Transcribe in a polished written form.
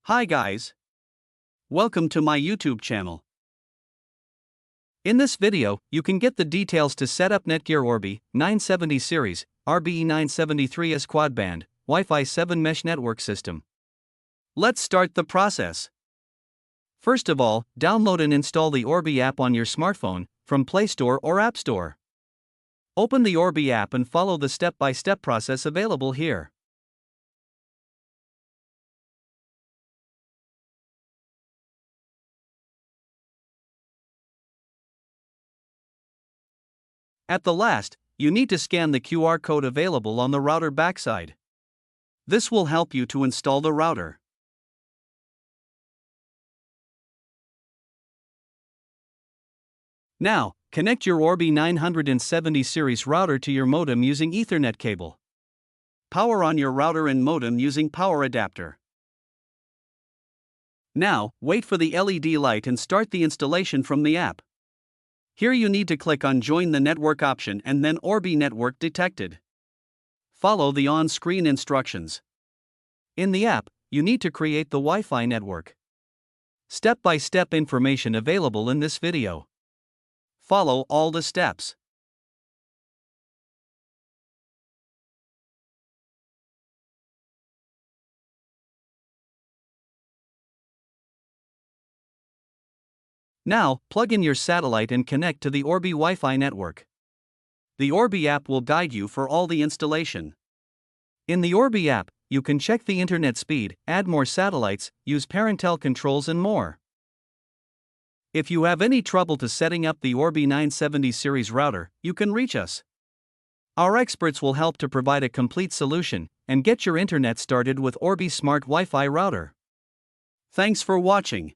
Hi guys. Welcome to my YouTube channel. In this video, you can get the details to set up NETGEAR Orbi 970 series, RBE973S quad-band, Wi-Fi 7 mesh network system. Let's start the process. First of all, download and install the Orbi app on your smartphone, from Play Store or App Store. Open the Orbi app and follow the step-by-step process available here. At the last, you need to scan the QR code available on the router backside. This will help you to install the router. Now, connect your Orbi 970 series router to your modem using Ethernet cable. Power on your router and modem using power adapter. Now, wait for the LED light and start the installation from the app. Here you need to click on Join the Network option and then Orbi Network detected. Follow the on-screen instructions. In the app, you need to create the Wi-Fi network. Step-by-step information available in this video. Follow all the steps. Now, plug in your satellite and connect to the Orbi Wi-Fi network. The Orbi app will guide you for all the installation. In the Orbi app, you can check the internet speed, add more satellites, use parental controls and more. If you have any trouble to setting up the Orbi 970 series router, you can reach us. Our experts will help to provide a complete solution and get your internet started with Orbi Smart Wi-Fi router. Thanks for watching.